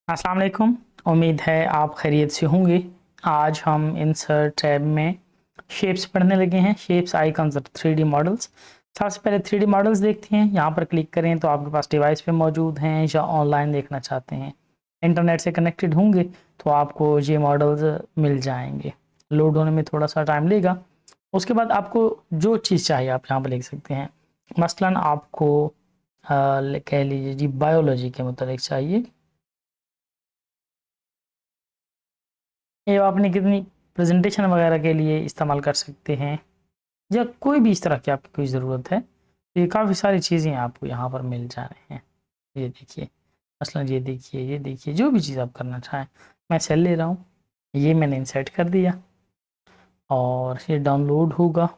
अस्सलाम वालेकुम। उम्मीद है आप खैरियत से होंगे। आज हम इंसर्ट टैब में शेप्स पढ़ने लगे हैं। शेप्स, आइकन्स और 3D मॉडल्स। सबसे पहले 3D मॉडल्स देखते हैं। यहाँ पर क्लिक करें तो आपके पास डिवाइस पे मौजूद हैं या ऑनलाइन देखना चाहते हैं, इंटरनेट से कनेक्टेड होंगे तो आपको ये मॉडल्स मिल जाएंगे। लोड होने में थोड़ा सा टाइम लेगा। उसके बाद आपको जो चीज़ चाहिए आप यहाँ पर लिख सकते हैं। मसलन आपको कह लीजिए जी बायोलॉजी के मुतालिक चाहिए। ये आपने कितनी प्रेजेंटेशन वगैरह के लिए इस्तेमाल कर सकते हैं या कोई भी इस तरह की आपकी कोई ज़रूरत है तो ये काफ़ी सारी चीज़ें आपको यहाँ पर मिल जा रही हैं। ये देखिए, मसलन ये देखिए जो भी चीज़ आप करना चाहें। मैं सेल ले रहा हूँ, ये मैंने इंसर्ट कर दिया और ये डाउनलोड होगा।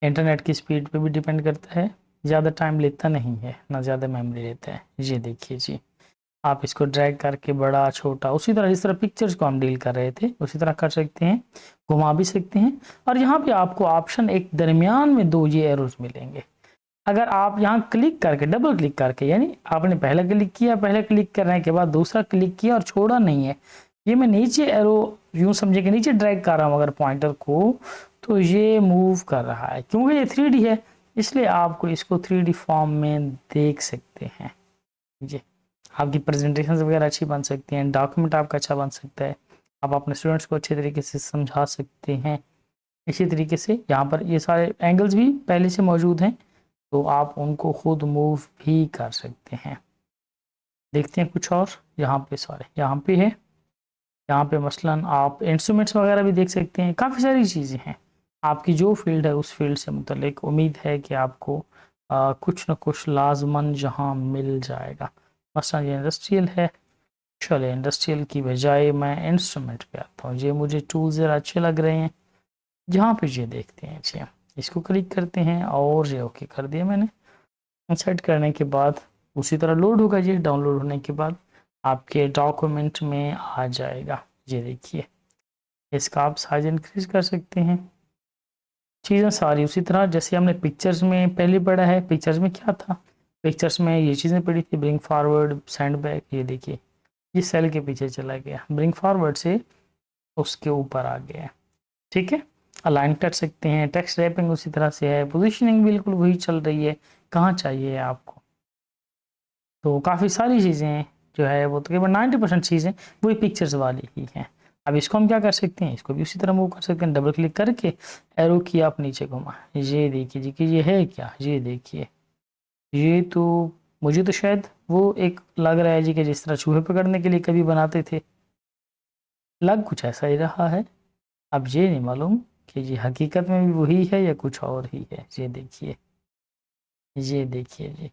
इंटरनेट की स्पीड पे भी डिपेंड करता है, ज़्यादा टाइम लेता नहीं है ना ज़्यादा मेमोरी लेता है। ये देखिए जी, आप इसको ड्रैग करके बड़ा छोटा उसी तरह जिस तरह पिक्चर्स को हम डील कर रहे थे उसी तरह कर सकते हैं, घुमा भी सकते हैं। और यहाँ पे आपको ऑप्शन एक दरमियान में दो ये एरोज मिलेंगे। अगर आप यहाँ क्लिक करके डबल क्लिक करके, यानी आपने पहले क्लिक किया, पहले क्लिक करने के बाद दूसरा क्लिक किया और छोड़ा नहीं है, ये मैं नीचे एरो यूं समझे कि नीचे ड्रैग कर रहा हूँ अगर पॉइंटर को, तो ये मूव कर रहा है क्योंकि ये 3D है, इसलिए आपको इसको 3D फॉर्म में देख सकते हैं। ये आपकी प्रेजेंटेशन वगैरह अच्छी बन सकती हैं, डॉक्यूमेंट आपका अच्छा बन सकता है, आप अपने स्टूडेंट्स को अच्छे तरीके से समझा सकते हैं। इसी तरीके से यहाँ पर ये सारे एंगल्स भी पहले से मौजूद हैं तो आप उनको खुद मूव भी कर सकते हैं। देखते हैं कुछ और। यहाँ पे सारे यहाँ पे है, यहाँ पे मसलन आप इंस्ट्रूमेंट्स वगैरह भी देख सकते हैं। काफ़ी सारी चीज़ें हैं, आपकी जो फील्ड है उस फील्ड से मुतल्लिक उम्मीद है कि आपको कुछ न कुछ लाजमन जहाँ मिल जाएगा। मसलन ये इंडस्ट्रियल है, चलिए इंडस्ट्रियल की बजाय मैं इंस्ट्रूमेंट पे आता हूँ। ये मुझे टूल्स ज़रा अच्छे लग रहे हैं। जहाँ पे ये देखते हैं जी, इसको क्लिक करते हैं और ये ओके कर दिया मैंने। इंसर्ट करने के बाद उसी तरह लोड होगा। ये डाउनलोड होने के बाद आपके डॉक्यूमेंट में आ जाएगा। ये देखिए, इसका आप साइज इंक्रीज कर सकते हैं। चीज़ें सारी उसी तरह जैसे हमने पिक्चर्स में पहले पढ़ा है। पिक्चर्स में क्या था, पिक्चर्स में ये चीज़ें पड़ी थी, ब्रिंग फॉरवर्ड, सेंड बैक। ये देखिए, ये सेल के पीछे चला गया, ब्रिंग फॉरवर्ड से उसके ऊपर आ गया। ठीक है, अलाइन कर सकते हैं। टेक्स्ट रैपिंग उसी तरह से है, पोजीशनिंग बिल्कुल वही चल रही है, कहाँ चाहिए आपको। तो काफ़ी सारी चीज़ें जो है वो तकरीबन 90% चीज़ें वही पिक्चर्स वाली ही हैं। अब इसको हम क्या कर सकते हैं, इसको भी उसी तरह मूव कर सकते हैं। डबल क्लिक करके एरो की आप नीचे घुमा, ये देखिए जी कि ये है क्या। ये देखिए, ये तो मुझे तो शायद वो एक लग रहा है जी कि जिस तरह चूहे पकड़ने के लिए कभी बनाते थे, लग कुछ ऐसा ही रहा है। अब ये नहीं मालूम कि ये हकीकत में भी वही है या कुछ और ही है। ये देखिए, ये देखिए जी,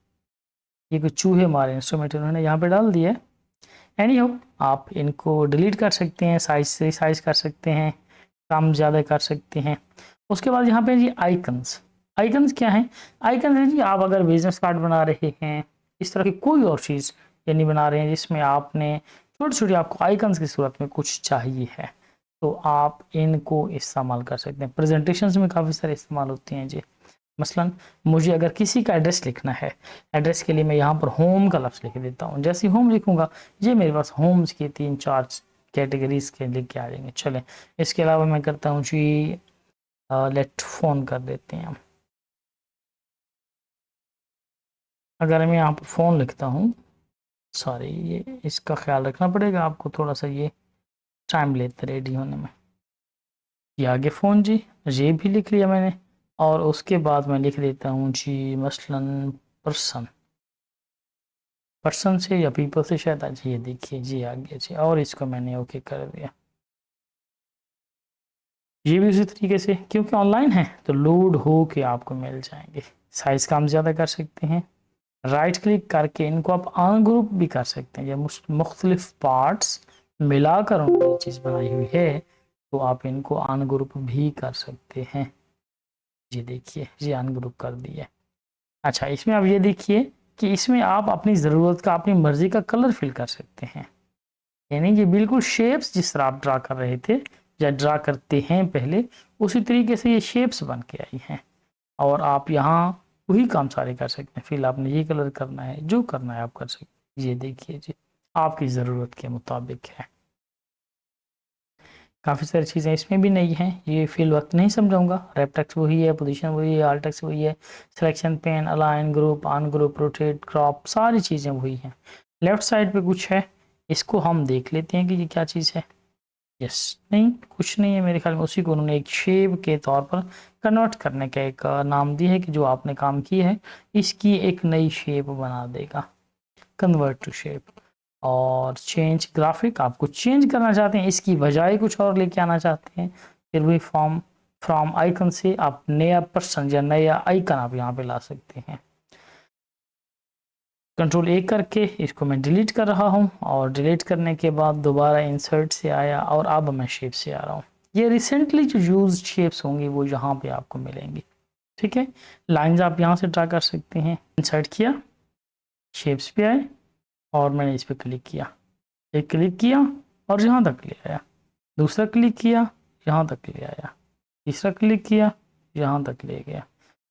ये कुछ चूहे मारे इंस्ट्रूमेंट उन्होंने यहाँ पे डाल दिया। एनी हो, आप इनको डिलीट कर सकते हैं, साइज से साइज कर सकते हैं, कम ज़्यादा कर सकते हैं। उसके बाद यहाँ पे जी आइकन्स। आइकन्स क्या है, आइकन है जी आप अगर बिजनेस कार्ड बना रहे हैं, इस तरह की कोई और चीज़ यानी बना रहे हैं जिसमें आपने छोटी छोटी आपको आइकन्स की सूरत में कुछ चाहिए है तो आप इनको इस्तेमाल कर सकते हैं। प्रेजेंटेशंस में काफ़ी सारे इस्तेमाल होती हैं जी। मसलन मुझे अगर किसी का एड्रेस लिखना है, एड्रेस के लिए मैं यहाँ पर होम का लफ्ज़ लिख देता हूँ। जैसे ही होम लिखूंगा ये मेरे पास होम्स की 3-4 कैटेगरीज के लिख के आ जाएंगे। चलें, इसके अलावा मैं करता हूँ जी लेट फ़ोन कर देते हैं हम। अगर मैं यहाँ पर फ़ोन लिखता हूँ, सॉरी ये इसका ख्याल रखना पड़ेगा आपको, थोड़ा सा ये टाइम लेते रेडी होने में। ये आगे फ़ोन जी, ये भी लिख लिया मैंने। और उसके बाद मैं लिख देता हूँ जी मसलन पर्सन, पर्सन से या पीपल से शायद आज। ये देखिए जी आ गया जी, और इसको मैंने ओके कर दिया। ये भी उसी तरीके से, क्योंकि ऑनलाइन है तो लोड हो के आपको मिल जाएंगे। साइज कम ज़्यादा कर सकते हैं, राइट क्लिक करके इनको आप अनग्रुप भी कर सकते हैं। या मुख्तलिफ पार्ट्स मिलाकर उन्होंने चीज़ बनाई हुई है तो आप इनको अनग्रुप भी कर सकते हैं। ये देखिए, ये अनग्रुप कर दिया। अच्छा, इसमें आप ये देखिए कि इसमें आप अपनी ज़रूरत का, अपनी मर्ज़ी का कलर फिल कर सकते हैं। यानी ये बिल्कुल शेप्स जिस तरह आप ड्रा कर रहे थे या ड्रा करते हैं पहले, उसी तरीके से ये शेप्स बन के आई हैं। और आप यहाँ वही काम सारे कर सकते हैं। फिर आपने ये कलर करना है, जो करना है आप कर सकते हैं। ये देखिए जी, आपकी ज़रूरत के मुताबिक है। काफ़ी सारी चीज़ें इसमें भी नहीं हैं, ये फ़िल वक्त नहीं समझाऊंगा। रैप टेक्स्ट वही है, पोजीशन वही है, आल्ट टेक्स्ट वही है, selection pen, align, group, ungroup, rotate, crop, सारी चीज़ें वही हैं। लेफ्ट साइड पे कुछ है, इसको हम देख लेते हैं कि ये क्या चीज़ है। यस, नहीं कुछ नहीं है मेरे ख्याल में, उसी को उन्होंने एक शेप के तौर पर कन्वर्ट करने का एक नाम दिया है कि जो आपने काम किया है इसकी एक नई शेप बना देगा, कन्वर्ट टू शेप। और चेंज ग्राफिक, आप कुछ चेंज करना चाहते हैं, इसकी बजाय कुछ और लेके आना चाहते हैं, फिर भी फ्रॉम आइकन से आप नया पर्सन या नया आइकन आप यहाँ पे ला सकते हैं। कंट्रोल ए करके इसको मैं डिलीट कर रहा हूँ, और डिलीट करने के बाद दोबारा इंसर्ट से आया और अब मैं शेप से आ रहा हूँ। ये रिसेंटली जो यूज शेप्स होंगी वो यहाँ पे आपको मिलेंगी। ठीक है, लाइंस आप यहाँ से ड्रा कर सकते हैं। इंसर्ट किया, शेप्स पे आए और मैंने इस पर क्लिक किया, एक क्लिक किया और यहाँ तक ले आया, दूसरा क्लिक किया यहाँ तक ले आया, तीसरा क्लिक किया यहाँ तक ले गया।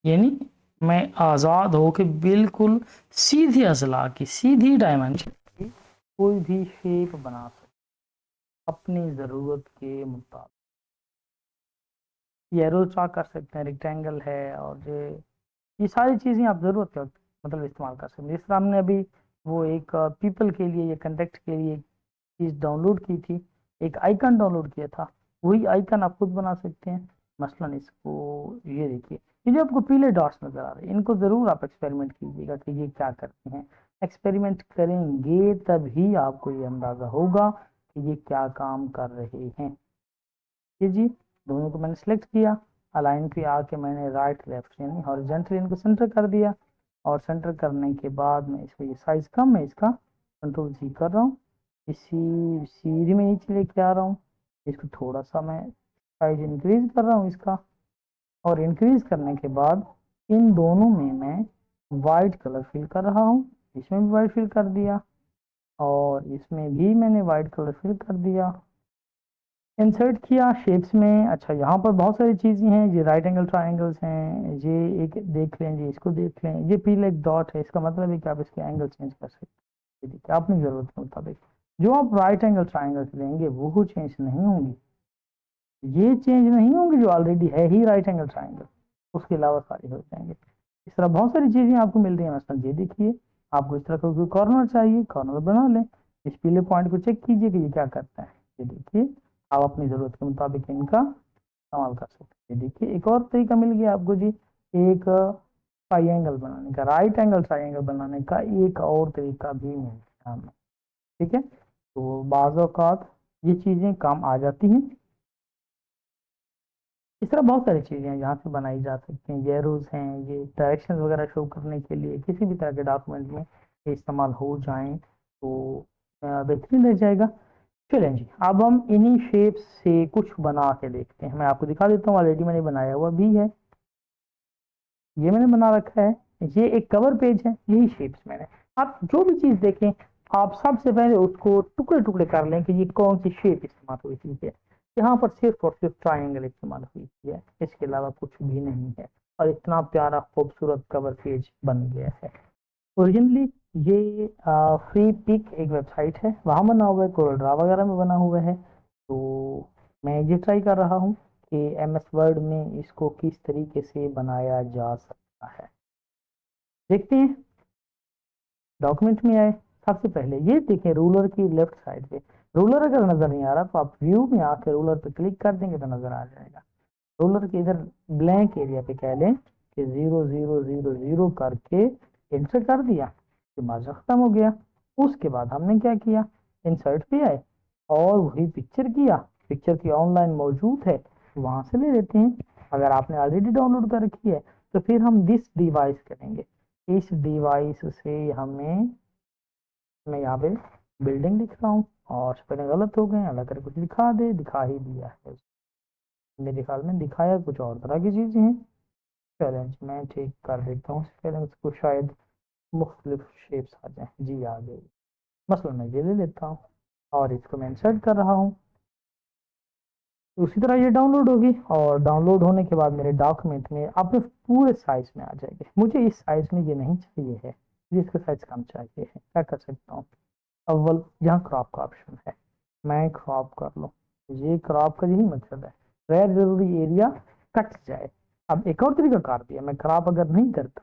यानी मैं आज़ाद हो के बिल्कुल सीधी अजला की सीधी डायमेंशन की कोई भी शेप बना सकता अपनी ज़रूरत के मुताबिक। ये एरो ड्रा कर सकते हैं, रेक्टेंगल है, और ये सारी चीज़ें आप ज़रूरत के वक्त मतलब इस्तेमाल कर सकते हैं। जिस तरह हमने अभी वो एक पीपल के लिए या कंटेक्ट के लिए चीज़ डाउनलोड की थी, एक आइकन डाउनलोड किया था, वही आइकन आप खुद बना सकते हैं। मसलन इसको ये देखिए, ये जो आपको पीले डॉट्स नज़र आ रहे हैं इनको ज़रूर आप एक्सपेरिमेंट कीजिएगा कि ये क्या करते हैं। एक्सपेरिमेंट करेंगे तभी आपको ये अंदाज़ा होगा कि ये क्या काम कर रहे हैं। ये जी, दोनों को मैंने सेलेक्ट किया, अलाइन पे आके मैंने राइट लेफ्ट यानी हॉरिजॉन्टली इनको सेंटर कर दिया, और सेंटर करने के बाद मैं इसको ये साइज़ कम है इसका कंट्रोल सी कर रहा हूँ, इसी सीधी में नीचे लेके आ रहा हूँ, इसको थोड़ा सा मैं साइज इंक्रीज कर रहा हूँ इसका, और इंक्रीज करने के बाद इन दोनों में मैं वाइट कलर फिल कर रहा हूँ। इसमें भी वाइट फिल कर दिया और इसमें भी मैंने वाइट कलर फिल कर दिया, इंसर्ट किया शेप्स में। अच्छा, यहाँ पर बहुत सारी चीज़ें हैं, ये राइट एंगल ट्राइंगल्स हैं, ये एक देख लें जी, इसको देख लें, ये पीले एक डॉट है, इसका मतलब है कि आप इसके एंगल चेंज कर सकते हैं। देखिए अपनी ज़रूरत के मुताबिक जो आप राइट एंगल ट्राइंगल्स लेंगे वो चेंज नहीं होंगी, ये चेंज नहीं होंगी जो ऑलरेडी है ही राइट एंगल ट्राइंगल, उसके अलावा सारे हो जाएंगे। इस तरह बहुत सारी चीज़ें आपको मिल रही है। मसलन ये देखिए, आपको इस तरह का कोई कॉर्नर चाहिए, कॉर्नर बना लें, इस पीले पॉइंट को चेक कीजिए कि ये क्या करता है। ये देखिए, आप अपनी ज़रूरत के मुताबिक इनका इस्तेमाल कर सकते हैं। देखिए एक और तरीका मिल गया आपको जी, एक ट्राइंगल बनाने का, राइट एंगल ट्राइंगल बनाने का एक और तरीका भी मिल गया हमें। ठीक है, तो बाज़ औक़ात ये चीज़ें काम आ जाती हैं। इस तरह बहुत सारी चीज़ें हैं जहाँ से बनाई जा सकती हैं। एरोज़ हैं, ये डायरेक्शन वगैरह शो करने के लिए किसी भी तरह के डॉक्यूमेंट में ये इस्तेमाल हो जाएं तो बेहतरीन रह जाएगा। चलें जी, अब हम इन्हीं शेप्स से कुछ बना के देखते हैं। मैं आपको दिखा देता हूँ, ऑलरेडी मैंने बनाया हुआ भी है, ये मैंने बना रखा है, ये एक कवर पेज है, यही शेप्स मैंने। आप जो भी चीज़ देखें, आप सबसे पहले उसको टुकड़े टुकड़े कर लें कि ये कौन सी शेप इस्तेमाल हुई थी है। यहाँ पर सिर्फ और सिर्फ ट्राइंगल इस्तेमाल हुई है, इसके अलावा कुछ भी नहीं है, और इतना प्यारा खूबसूरत कवर पेज बन गया है। ओरिजिनली ये फ्री पिक एक वेबसाइट है, वहाँ बना हुआ है, कोरलड्रा वगैरह में बना हुआ है। तो मैं ये ट्राई कर रहा हूँ कि MS वर्ड में इसको किस तरीके से बनाया जा सकता है। देखते हैं, डॉक्यूमेंट में आए, सबसे पहले ये देखें रूलर की लेफ्ट साइड पे, रूलर अगर नज़र नहीं आ रहा तो आप व्यू में आकर रूलर पे क्लिक कर देंगे तो नज़र आ जाएगा। रूलर के इधर ब्लैंक एरिया पे कह लें कि 0000 करके इंटर कर दिया, तो मार्जिन खत्म हो गया। उसके बाद हमने क्या किया, इंसर्ट पे आए और वही पिक्चर किया, पिक्चर की ऑनलाइन मौजूद है, वहां से ले लेते हैं। अगर आपने ऑलरेडी डाउनलोड कर रखी है तो फिर हम दिस डिवाइस करेंगे, इस डिवाइस से हमें, मैं यहाँ पे बिल्डिंग लिख रहा हूँ और स्पेलिंग गलत हो गए, अल्लाह करे कुछ दिखा दे, दिखा ही दिया है, मेरे ख्याल में दिखाया कुछ और तरह की चीज़ें हैं। चैलेंज मैं ठीक कर देता हूँ स्पेलिंग्स को, शायद मुख्तलिफ शेप्स आ जाए। जी आ गई, मसलन मैं ये ले लेता हूँ और इसको मैं इंसर्ट कर रहा हूँ, उसी तरह ये डाउनलोड होगी, और डाउनलोड होने के बाद मेरे डॉक्यूमेंट में अपने पूरे साइज में आ जाएगी। मुझे इस साइज में ये नहीं चाहिए है, जिसका साइज कम चाहिए है, क्या कर सकता हूँ, अव्वल यहाँ क्रॉप का ऑप्शन है, मैं क्रॉप कर लूँ। ये क्रॉप का यही मतलब है, गैर जरूरी एरिया कट जाए। अब एक और तरीका कार दिया, मैं क्रॉप अगर नहीं करता,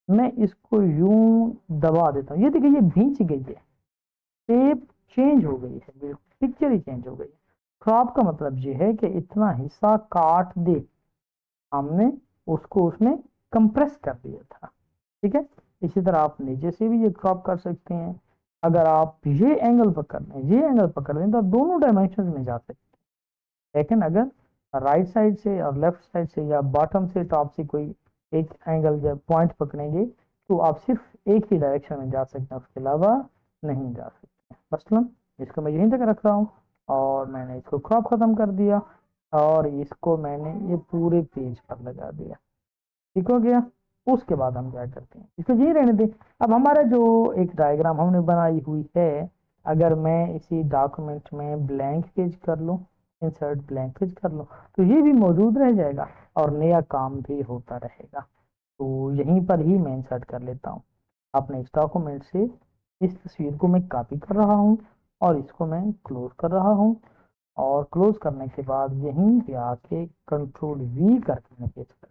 मैं इसको यूं दबा देता हूँ, ये देखिए ये भींच गई है, शेप चेंज हो गई है, बिल्कुल पिक्चर ही चेंज हो गई है। क्रॉप का मतलब ये है कि इतना हिस्सा काट दे, हमने उसको उसमें कंप्रेस कर दिया था, ठीक है। इसी तरह आप नीचे से भी ये क्रॉप कर सकते हैं। अगर आप ये एंगल पकड़ लें, ये एंगल पकड़ लें, तो आप दोनों डायमेंशन में जा सकते हैं। लेकिन अगर राइट साइड से और लेफ्ट साइड से या बॉटम से टॉप से कोई एक एंगल या पॉइंट पकड़ेंगे, तो आप सिर्फ एक ही डायरेक्शन में जा सकते हैं, उसके अलावा नहीं जा सकते। मसलन इसको मैं यहीं तक रख रहा हूँ और मैंने इसको क्रॉप खत्म कर दिया और इसको मैंने ये पूरे पेज पर लगा दिया, ठीक हो गया। उसके बाद हम क्या करते हैं, इसको यही रहने दें। अब हमारा जो एक डायग्राम हमने बनाई हुई है, अगर मैं इसी डॉक्यूमेंट में ब्लैंक पेज कर लूँ, इंसर्ट ब्लैंक पेज कर लूँ, तो ये भी मौजूद रह जाएगा और नया काम भी होता रहेगा। तो यहीं पर ही मैं इंसर्ट कर लेता हूँ अपने इस डॉक्यूमेंट से। इस तस्वीर को मैं कॉपी कर रहा हूँ और इसको मैं क्लोज कर रहा हूँ, और क्लोज करने के बाद यहीं पे आके कंट्रोल वी करके मैं पेस्ट कर,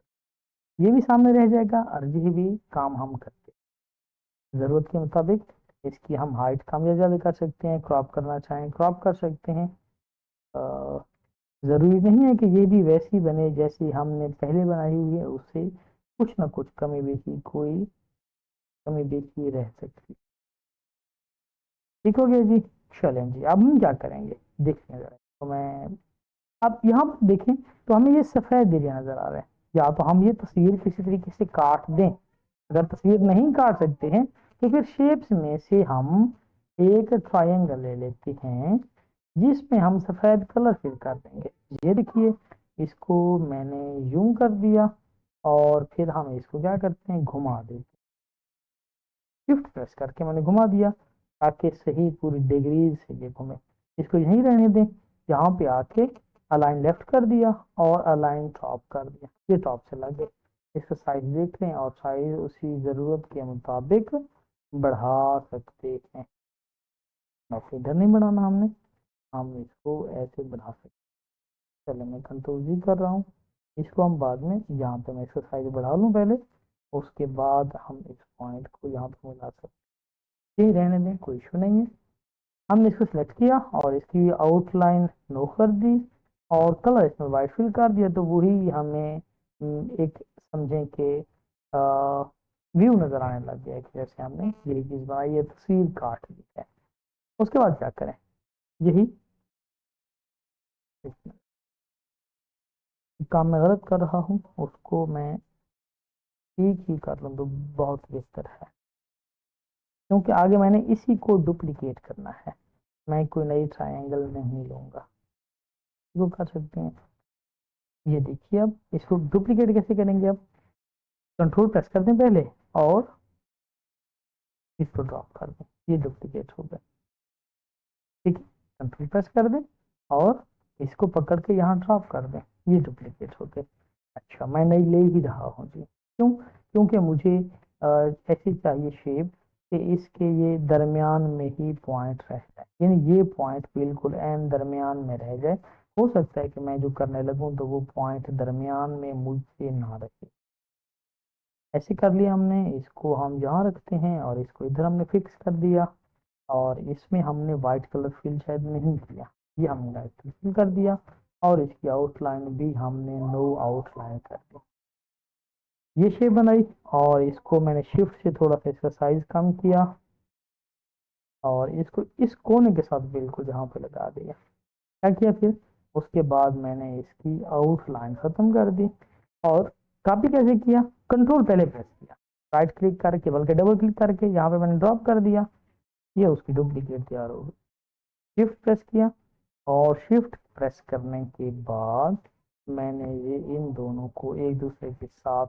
ये भी सामने रह जाएगा और ये भी काम हम करते हैं। ज़रूरत के मुताबिक इसकी हम हाइट कम या ज़्यादा कर सकते हैं, क्रॉप करना चाहें क्रॉप कर सकते हैं। ज़रूरी नहीं है कि ये भी वैसी बने जैसी हमने पहले बनाई हुई है, उससे कुछ ना कुछ कमी बेशी, कोई कमी बेशी रह सकती। ठीक हो गया जी। चलें जी, अब हम क्या करेंगे देखते हैं ज़रा। तो मैं अब यहाँ पर देखें तो हमें ये सफ़ेद एरिया नज़र आ रहा है। या तो हम ये तस्वीर किसी तरीके से काट दें, अगर तस्वीर नहीं काट सकते हैं तो फिर शेप्स में से हम एक ट्रायंगल ले लेते हैं जिसमें हम सफ़ेद कलर फिल कर देंगे। ये देखिए, इसको मैंने यूं कर दिया और फिर हम इसको क्या करते हैं, घुमा देते हैं। शिफ्ट प्रेस करके मैंने घुमा दिया ताकि सही पूरी डिग्री से ये घूमे। इसको यहीं रहने दें, यहाँ पे आके अलाइन लेफ्ट कर दिया और अलाइन टॉप कर दिया, ये टॉप से लग गए। इसका साइज देख लें और साइज उसी ज़रूरत के मुताबिक बढ़ा सकते हैं। बस इधर नहीं बढ़ाना हमने, हम इसको ऐसे बढ़ा सकते हैं। चलो मैं कंट्रोल जी कर रहा हूँ, इसको हम बाद में यहाँ पे मैं इसका साइज बढ़ा लूँ पहले, उसके बाद हम इस पॉइंट को यहाँ पे मिला सकते हैं। यही रहने दें, कोई इशू नहीं है। हमने इसको सिलेक्ट किया और इसकी आउटलाइन नो कर दी और कलर इसमें वाइट फिल कर दिया, तो वही हमें एक समझें कि व्यू नज़र आने लग गया कि जैसे हमने यही चीज़ बनाई है, तस्वीर काट दी है। उसके बाद क्या करें, यही काम मैं गलत कर रहा हूँ, उसको मैं ठीक ही कर लूँ तो बहुत बेहतर है, क्योंकि आगे मैंने इसी को डुप्लीकेट करना है, मैं कोई नई ट्रायंगल नहीं लूँगा। वो कर सकते हैं, ये देखिए। अब इसको डुप्लीकेट कैसे करेंगे, अब कंट्रोल प्रेस कर दें पहले और इसको ड्रॉप कर दें, ये डुप्लीकेट हो गए, ठीक है। कंट्रोल प्रेस कर दें और इसको पकड़ के यहाँ ड्रॉप कर दें, ये डुप्लीकेट हो गए। अच्छा, मैं नहीं ले ही रहा हूँ जी, क्यों, क्योंकि मुझे ऐसी चाहिए शेप कि इसके ये दरमियान में ही पॉइंट रह जाए, यानी ये पॉइंट बिल्कुल एन दरमियान में रह जाए। हो सकता है कि मैं जो करने लगूँ तो वो पॉइंट दरमियान में मुझसे ना रहे। ऐसे कर लिया हमने, इसको हम यहाँ रखते हैं और इसको इधर हमने फिक्स कर दिया और इसमें हमने वाइट कलर फिल शायद नहीं किया, ये हमने वाइट कलर फिल कर दिया और इसकी आउटलाइन भी हमने नो आउटलाइन कर दी। ये शेप बनाई और इसको मैंने शिफ्ट से थोड़ा सा इसका साइज कम किया और इसको इस कोने के साथ बिल्कुल यहाँ पे लगा दिया। क्या किया फिर, उसके बाद मैंने इसकी आउटलाइन खत्म कर दी और कॉपी कैसे किया, कंट्रोल पहले प्रेस किया, राइट क्लिक करके बल्कि डबल क्लिक करके यहाँ पे मैंने ड्रॉप कर दिया, ये उसकी डुप्लीकेट तैयार हो गई। शिफ्ट प्रेस किया और शिफ्ट प्रेस करने के बाद मैंने ये इन दोनों को एक दूसरे के साथ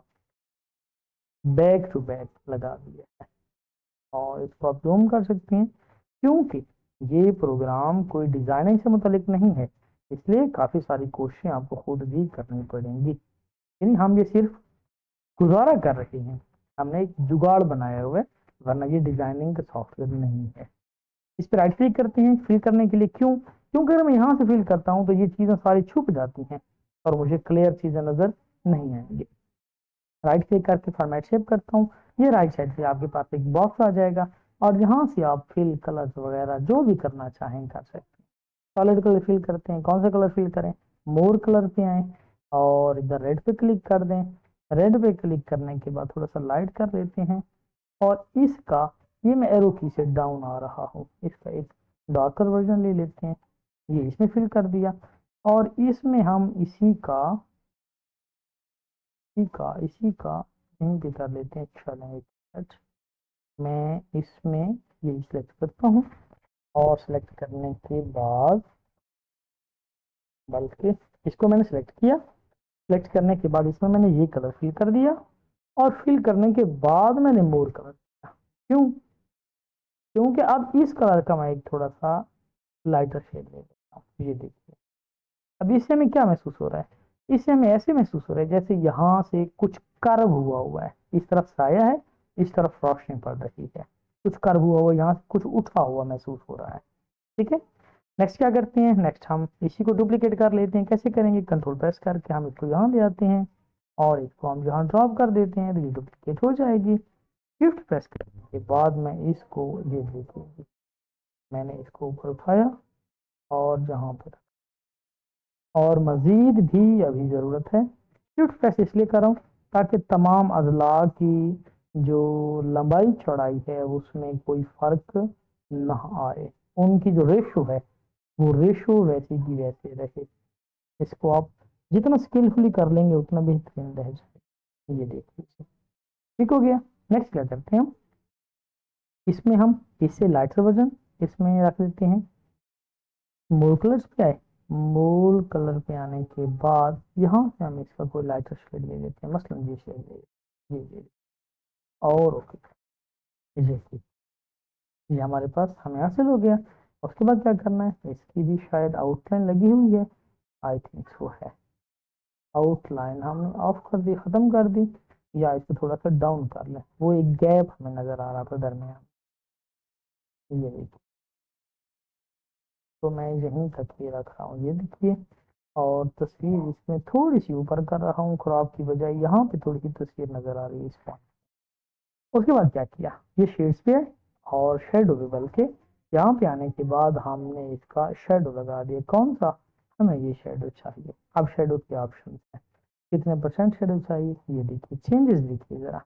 बैक टू बैक लगा दिया है और इसको आप जूम कर सकते हैं, क्योंकि ये प्रोग्राम कोई डिजाइनिंग से मुतलिक नहीं है, इसलिए काफ़ी सारी कोशिशें आपको खुद भी करनी पड़ेंगी। यानी हम ये सिर्फ गुजारा कर रहे हैं, हमने एक जुगाड़ बनाया हुआ है वरना ये डिजाइनिंग का सॉफ्टवेयर नहीं है। इस पर राइट क्लिक करते हैं फिल करने के लिए। क्यों? क्योंकि अगर मैं यहाँ से फिल करता हूँ तो ये चीज़ें सारी छुप जाती हैं और मुझे क्लियर चीज़ें नज़र नहीं आएंगी। राइट क्लिक करके फॉर्मेट सेव करता हूँ। ये राइट साइड से आपके पास एक बॉक्स आ जाएगा और यहाँ से आप फिल कलर वगैरह जो भी करना चाहें कर सकते हैं। सॉलिड कलर फिल करते हैं। कौन सा कलर फिल करें? मोर कलर पे आए और इधर रेड पे क्लिक कर दें। रेड पे क्लिक करने के बाद थोड़ा सा लाइट कर देते हैं और इसका, ये मैं एरो की से डाउन आ रहा हूँ, इसका एक डार्कर वर्जन ले लेते हैं। ये इसमें फिल कर दिया और इसमें हम इसी का यहीं पे कर लेते हैं। चलें, मैं इसमें ये सिलेक्ट करता हूँ और सिलेक्ट करने के बाद, बल्कि इसको मैंने सिलेक्ट किया। सिलेक्ट करने के बाद इसमें मैंने ये कलर फिल कर दिया और फिल करने के बाद मैंने मोर कलर किया। क्यों? क्योंकि अब इस कलर का मैं एक थोड़ा सा लाइटर शेड ले लेता हूँ। ये देखिए, अब इससे हमें क्या महसूस हो रहा है? इससे हमें ऐसे महसूस हो रहा है जैसे यहाँ से कुछ कर्व हुआ है। इस तरफ साया है, इस तरफ रोशनी पड़ रही है, कुछ कर्व हुआ, यहाँ से कुछ उठा हुआ महसूस हो रहा है। ठीक है, नेक्स्ट क्या करते हैं? नेक्स्ट हम इसी को डुप्लीकेट कर लेते हैं। कैसे करेंगे? कंट्रोल प्रेस करके हम इसको यहाँ ले आते हैं और इसको हम यहाँ ड्रॉप कर देते हैं तो ये डुप्लीकेट हो जाएगी। शिफ्ट प्रेस करने के बाद मैं इसको, ये देखिए, मैंने इसको ऊपर उठाया और जहाँ पर, और मजीद भी अभी ज़रूरत है। शिफ्ट प्रेस इसलिए कर रहा हूँ ताकि तमाम अजला की जो लंबाई चौड़ाई है उसमें कोई फ़र्क ना आए, उनकी जो रेशो है वो रेशो वैसी की वैसे रहे। इसको आप जितना स्किलफुली कर लेंगे उतना बेहतरीन रह जाए। ये देखिए, ठीक हो गया। नेक्स्ट क्या करते हैं हम? इसमें हम इससे लाइटर वर्जन इसमें रख देते हैं। मूल कलर्स पे आए। मूल कलर पे आने के बाद यहाँ से हम इसका कोई लाइटर शेड ले लेते हैं, मसलन ये शेड ले लेते हैं, ये और ओके, ये हमारे पास हमें हासिल हो गया। उसके बाद क्या करना है? इसकी भी शायद आउटलाइन लगी हुई है, आई थिंक वो है। आउटलाइन हमने ऑफ कर दी, खत्म कर दी, या इसको थोड़ा सा डाउन कर लें। वो एक गैप हमें नजर आ रहा था दरमियान, ये देखिए, तो मैं यहीं तक ये रख रहा हूँ, ये देखिए। और तस्वीर इसमें थोड़ी सी ऊपर कर रहा हूँ, क्रॉप की बजाय यहाँ पे थोड़ी सी तस्वीर नजर आ रही है इस पॉइंट। उसके बाद क्या किया? ये शेड्स पे है और शेडो पे, बल्कि यहाँ पे आने के बाद हमने इसका शेडो लगा दिया। कौन सा? हमें ये शेडो चाहिए। अब शेडो के ऑप्शन है, कितने परसेंट शेडो चाहिए, ये देखिए। चेंजेस देखिए जरा,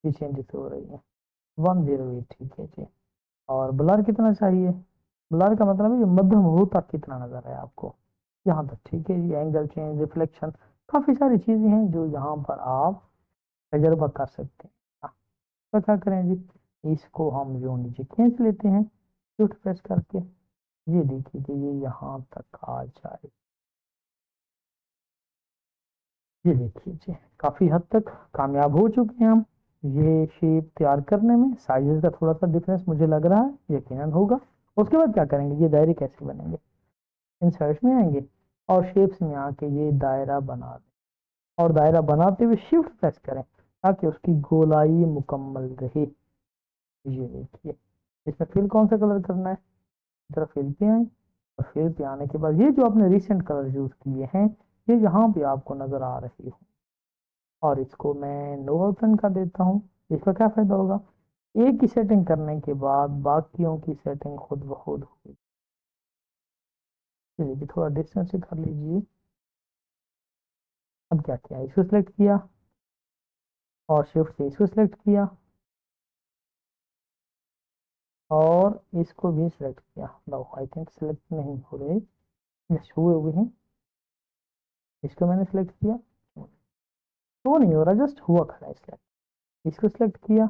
ये चेंजेस हो रही है 108, ठीक है जी। और ब्लर कितना चाहिए? ब्लर का मतलब है ये मध्यम हो तक कितना नजर है आपको, यहाँ तक, ठीक है। ये एंगल चेंज, रिफ्लेक्शन, काफी सारी चीजें हैं जो यहाँ पर आप तजर्बा कर सकते हैं। तो क्या करें जी, इसको हम जो नीचे खींच लेते हैं शिफ्ट प्रेस करके। ये देखिए कि ये यहाँ तक आ जाए। ये देखिए जी, काफी हद तक कामयाब हो चुके हैं हम ये शेप तैयार करने में। साइजेस का थोड़ा सा डिफरेंस मुझे लग रहा है, यकीनन होगा। उसके बाद क्या करेंगे? ये दायरे कैसे बनेंगे? इंसर्ट में आएंगे और शेप्स में आके ये दायरा बना दें और दायरा बनाते हुए शिफ्ट प्रेस करें ताकि उसकी गोलाई मुकम्मल रहे। ये देखिए, इसमें फिल कौन सा कलर करना है? तरफ फिल पे आए और फिल पे आने के बाद ये जो आपने रिसेंट कलर यूज किए हैं ये यहाँ पे आपको नजर आ रही हो, और इसको मैं नो ऑप्शन कर देता हूँ। इसका क्या फायदा होगा? एक की सेटिंग करने के बाद बाकियों की सेटिंग खुद ब खुद होगी। देखिए, थोड़ा डिस्टेंस से कर लीजिए। अब क्या किया? इसको सिलेक्ट किया और शिफ्ट से इसको सिलेक्ट किया और इसको भी सिलेक्ट किया। नो, आई थिंक सिलेक्ट नहीं हो रहे, जस्ट हुए हुए हैं। इसको मैंने सिलेक्ट किया तो नहीं हो रहा, जस्ट हुआ खड़ा है सिलेक्ट। इसको सिलेक्ट किया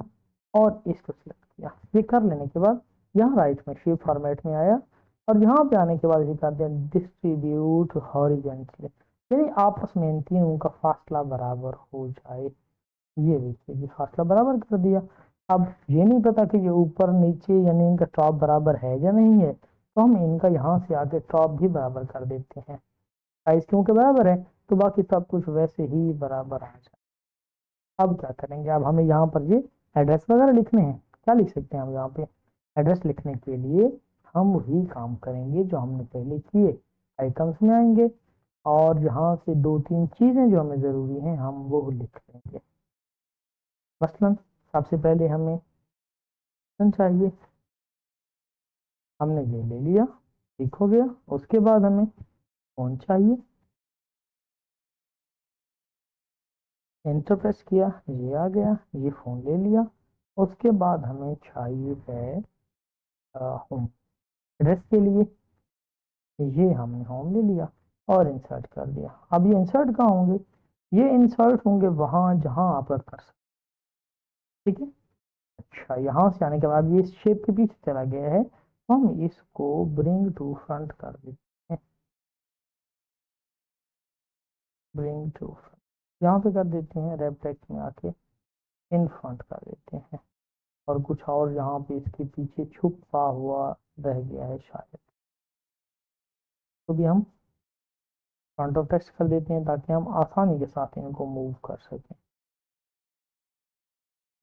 और इसको सिलेक्ट किया। ये कर लेने के बाद यहाँ राइट में शेप फॉर्मेट में आया और यहाँ पे आने के बाद ये कर दिया डिस्ट्रीब्यूट हॉरिजेंटली, यानी आपस में इन तीनों का फासला बराबर हो जाए। ये देखिए, ये फासला बराबर कर दिया। अब ये नहीं पता कि ये ऊपर नीचे यानी इनका टॉप बराबर है या नहीं है, तो हम इनका यहाँ से आके टॉप भी बराबर कर देते हैं। साइज क्योंकि बराबर है तो बाकी सब कुछ वैसे ही बराबर आ जाए। अब क्या करेंगे? अब हमें यहाँ पर ये एड्रेस वगैरह लिखने हैं क्या लिख सकते हैं हम यहाँ पे? एड्रेस लिखने के लिए हम वही काम करेंगे जो हमने पहले किए, आइकन्स में आएंगे और यहाँ से 2-3 चीज़ें जो हमें ज़रूरी हैं हम वो लिख लेंगे। मसलन सबसे पहले हमें चाहिए, हमने ये ले लिया, ठीक हो गया। उसके बाद हमें फ़ोन चाहिए, एंटर प्रेस किया, ये आ गया, ये फ़ोन ले लिया। उसके बाद हमें चाहिए है होम, एड्रेस के लिए ये हमने होम ले लिया और इंसर्ट कर दिया। अब ये इंसर्ट कहाँ होंगे? ये इंसर्ट होंगे वहाँ जहाँ आप कर सकते, ठीक है। अच्छा, यहाँ से आने के बाद ये शेप के पीछे चला गया है, हम इसको ब्रिंग टू फ्रंट कर देते हैं, ब्रिंग टू फ्रंट यहाँ पे कर देते हैं, रैप टेक्स्ट में आके इन फ्रंट कर देते हैं। और कुछ और यहाँ पे इसके पीछे छुपा हुआ रह गया है शायद, तो भी हम फ्रंट ऑफ टेक्स्ट कर देते हैं ताकि हम आसानी के साथ इनको मूव कर सकें।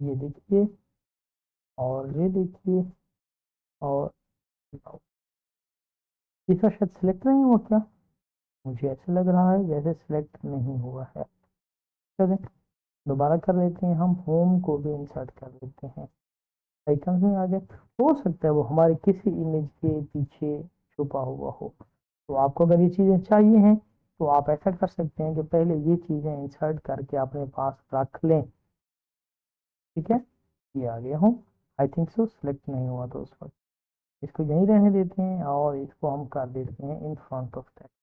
ये देखिए और ये देखिए, और इसका शायद सिलेक्ट नहीं हुआ क्या? मुझे ऐसा लग रहा है जैसे सिलेक्ट नहीं हुआ है। चलिए दोबारा कर लेते हैं, हम होम को भी इंसर्ट कर लेते हैं, आइकन में आ गए। हो सकता है वो हमारे किसी इमेज के पीछे छुपा हुआ हो, तो आपको अगर ये चीज़ें चाहिए हैं तो आप ऐसा कर सकते हैं कि पहले ये चीज़ें इंसर्ट करके अपने पास रख लें, ठीक है। ये आ गया हूँ, आई थिंक सो सिलेक्ट नहीं हुआ तो उस वक्त इसको यहीं रहने देते हैं और इसको हम कर देते हैं इन फ्रंट ऑफ टेक्स्ट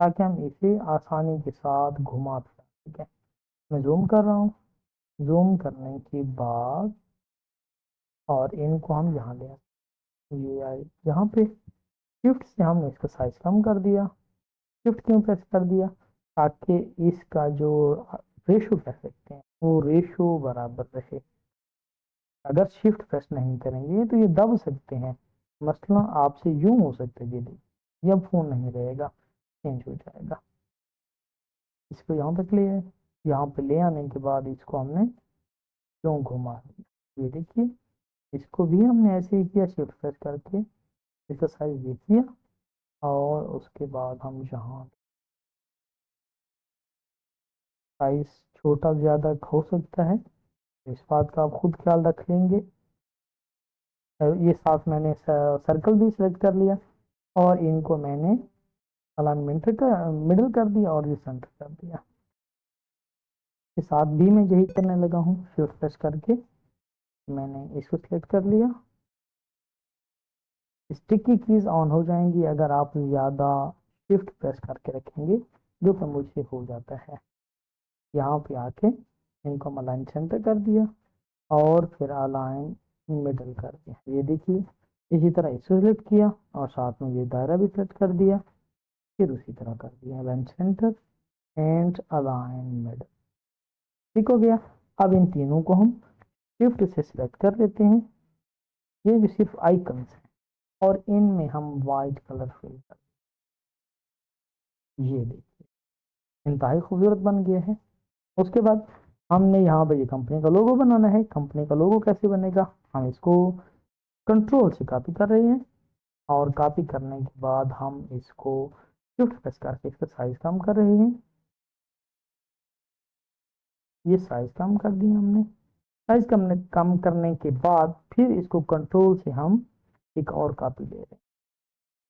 ताकि हम इसे आसानी के साथ घुमा पाए, ठीक है। मैं जूम कर रहा हूँ, जूम करने के बाद और इनको हम यहाँ ले आते, ये आए यहाँ पे, शिफ्ट से हमने इसका साइज कम कर दिया। शिफ्ट क्यों प्रेस कर दिया? ताकि इसका जो रेशो कह सकते हैं वो रेशो बराबर रहे। अगर शिफ्ट प्रेस नहीं करेंगे तो ये दब सकते हैं, मसला आपसे यूं हो सकता है, ये देखिए अब फोन नहीं रहेगा, चेंज हो जाएगा। इसको यहाँ तक ले आए, यहाँ पे ले आने के बाद इसको हमने क्यों घुमा दिया, ये देखिए इसको भी हमने ऐसे ही किया, शिफ्ट प्रेस करके इसका साइज देख लिया और उसके बाद हम यहाँ साइज छोटा ज़्यादा हो सकता है, इस बात का आप खुद ख्याल रख लेंगे। ये साथ मैंने सर्कल भी सिलेक्ट कर लिया और इनको मैंने अलाइनमेंट का मिडल कर दिया और ये सेंटर कर दिया। के साथ भी मैं यही करने लगा हूँ, शिफ्ट प्रेस करके मैंने इसको सिलेक्ट कर लिया। स्टिकी कीज ऑन हो जाएंगी अगर आप ज़्यादा शिफ्ट प्रेस करके रखेंगे, जो कि मुझसे हो जाता है। यहाँ पे आके इनको हम अलाइन सेंटर कर दिया और फिर अलाइन मिडल कर दिया, ये देखिए। इसी तरह इसको सिलेक्ट किया और साथ में ये दायरा भी सिलेक्ट कर दिया, फिर उसी तरह कर दिया align centre and align middle, ठीक हो गया। अब इन तीनों को हम शिफ्ट से सिलेक्ट कर लेते हैं, ये जो सिर्फ आइकन्स हैं और इनमें हम वाइट कलर फिल कर, ये देखिए इंतहाई खूबसूरत बन गया है। उसके बाद हमने यहाँ पर ये कंपनी का लोगो बनाना है। कंपनी का लोगो कैसे बनेगा? हम इसको कंट्रोल से कॉपी कर रहे हैं और कॉपी करने के बाद हम इसको शिफ्ट प्रेस करके इसका साइज कम कर रहे हैं, ये साइज कम कर दिया हमने। साइज कम करने के बाद फिर इसको कंट्रोल से हम एक और कॉपी ले रहे हैं,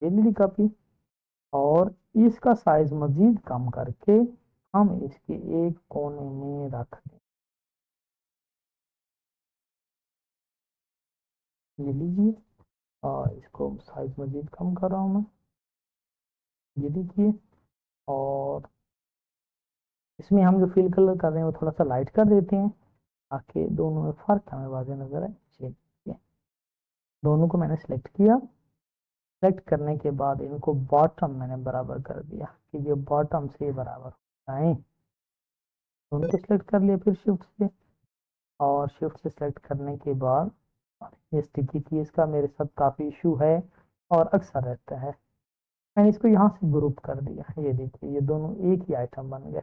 ये ली कॉपी, और इसका साइज मजीद कम करके हम इसके एक कोने में रख दें, ये लीजिए। और इसको साइज मजीद कम कर रहा हूँ मैं, ये देखिए। और इसमें हम जो फिल कलर कर रहे हैं वो थोड़ा सा लाइट कर देते हैं ताकि दोनों में फ़र्क हमें वाज़ेह नज़र आए। चलिए दोनों को मैंने सेलेक्ट किया, सेलेक्ट करने के बाद इनको बॉटम मैंने बराबर कर दिया कि ये बॉटम से बराबर हो जाए। दोनों को सिलेक्ट कर लिया फिर शिफ्ट से, और शिफ्ट से सिलेक्ट करने के बाद ये स्टिकी की इसका मेरे साथ काफ़ी इशू है और अक्सर रहता है। मैंने इसको यहाँ से ग्रुप कर दिया, ये देखिए ये दोनों एक ही आइटम बन गए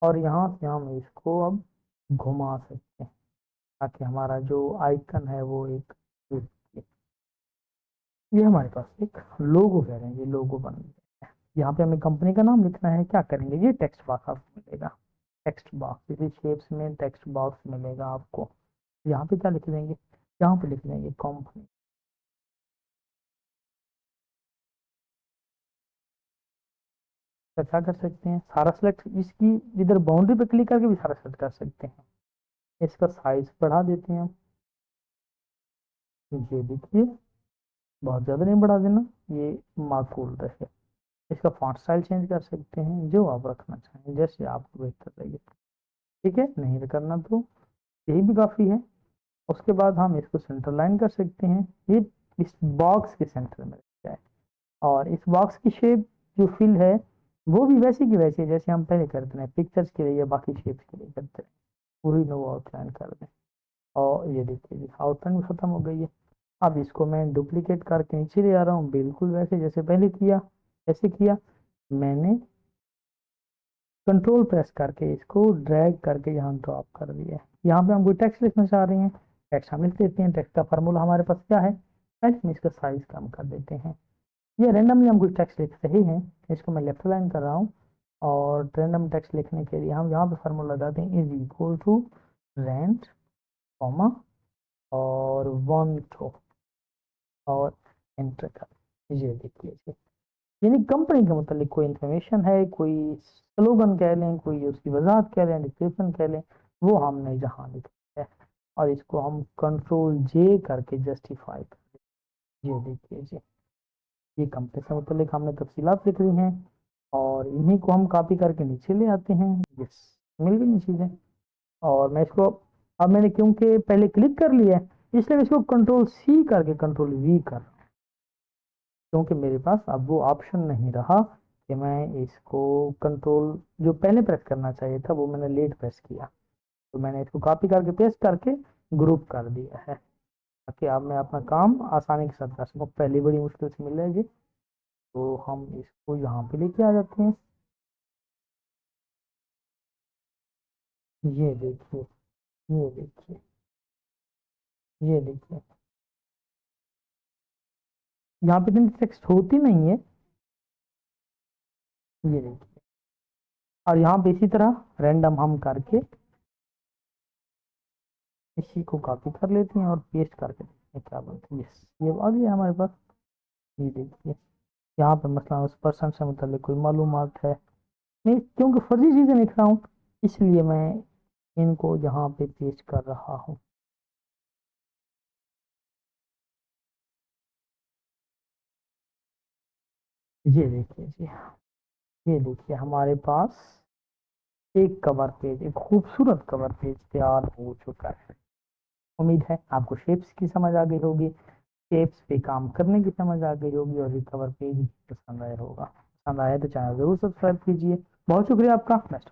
और यहाँ से हम इसको अब घुमा सकते हैं, ताकि हमारा जो आइकन है वो एक, ये हमारे पास एक लोगो कह रहे हैं, ये लोगो बन गया है। यहाँ पे हमें कंपनी का नाम लिखना है, क्या करेंगे, ये टेक्स्ट बॉक्स आपको मिलेगा, टेक्स्ट बॉक्स इसी शेप्स में टेक्स्ट बॉक्स मिलेगा आपको। यहाँ पे क्या लिख देंगे, यहाँ पे लिख देंगे कंपनी। तो क्या कर सकते हैं, सारा सेलेक्ट, इसकी इधर बाउंड्री पे क्लिक करके भी सारा सेलेक्ट कर सकते हैं। इसका साइज बढ़ा देते हैं हम, ये देखिए, बहुत ज़्यादा नहीं बढ़ा देना, ये माकूल रहे। इसका फॉन्ट स्टाइल चेंज कर सकते हैं, जो आप रखना चाहें, जैसे आपको बेहतर लगे। ठीक है, नहीं करना तो यही भी काफ़ी है। उसके बाद हम इसको सेंटर लाइन कर सकते हैं, ये इस बॉक्स के सेंटर में रख जाए। और इस बॉक्स की शेप जो फिल है वो भी वैसी की वैसी है जैसे हम पहले करते हैं पिक्चर्स के लिए या बाकी शेप्स के लिए करते हैं, पूरी नो आउटलाइन कर दें। और ये देखिए जी, आउटलाइन भी खत्म हो गई है। अब इसको मैं डुप्लीकेट करके नीचे ले आ रहा हूँ, बिल्कुल वैसे जैसे पहले किया। ऐसे किया मैंने, कंट्रोल प्रेस करके इसको ड्रैग करके यहाँ ड्रॉप कर दिया। यहाँ पे हम कोई टेक्स्ट लिखना चाह रहे हैं, टेक्स्ट हम लिख देते हैं। टेक्स्ट का फार्मूला हमारे पास क्या है, पहले हम इसका साइज कम कर देते हैं। ये रैंडमली हम कुछ टेक्स्ट लिख रहे हैं, इसको मैं लेफ्ट लाइन कर रहा हूँ। और रैंडम टेक्स्ट लिखने के लिए हम यहाँ पे फार्मूला लगाते हैं, is equal to rent comma और वन टू, और एंटर कर। ये देखिए जी, यानी कंपनी के मतलब कोई इन्फॉर्मेशन है, कोई स्लोगन कह लें, कोई उसकी वजाहत कह लें, डिस्क्रिप्शन कह लें, वो हमने जहाँ लिखा है। और इसको हम कंट्रोल जे करके जस्टिफाई कर, ये देखिए जी, ये कंपनी से मतलब हमने तफसीलात लिख दी हैं। और इन्हीं को हम कॉपी करके नीचे ले आते हैं। यस, मिल गई चीज़ें। और मैं इसको, अब मैंने क्योंकि पहले क्लिक कर लिया है इसलिए मैं इसको कंट्रोल सी करके कंट्रोल वी कर, क्योंकि मेरे पास अब वो ऑप्शन नहीं रहा कि मैं इसको कंट्रोल जो पहले प्रेस करना चाहिए था वो मैंने लेट प्रेस किया। तो मैंने इसको कॉपी करके पेस्ट करके ग्रुप कर दिया है, ताकि अब मैं अपना काम आसानी के साथ कर सकूँ। पहली बड़ी मुश्किल से मिल जाएगी, तो हम इसको यहाँ पे लेके आ जाते हैं। ये देखिए, ये देखिए, ये देखिए, यहाँ पे इतनी टेक्स्ट होती नहीं है, ये देखिए। और यहाँ पे इसी तरह रैंडम हम करके इसी को कॉपी कर लेते हैं और पेस्ट करके देखते हैं क्या बनता है। यस, ये आ गया हमारे पास। ये देखिए, यहाँ पे मसला उस पर्सन से मतलब कोई मालूमात है नहीं, क्योंकि फर्जी चीज़ें लिख रहा हूँ, इसलिए मैं इनको यहाँ पे पेस्ट कर रहा हूँ। ये देखिए जी, ये देखिए हमारे पास एक कवर पेज, एक खूबसूरत कवर पेज तैयार हो चुका है। उम्मीद है आपको शेप्स की समझ आ गई होगी, शेप्स पे काम करने की समझ आ गई होगी, और ये कवर पेज पसंद आया होगा। पसंद आया तो चैनल जरूर सब्सक्राइब कीजिए। बहुत शुक्रिया आपका, बेस्ट।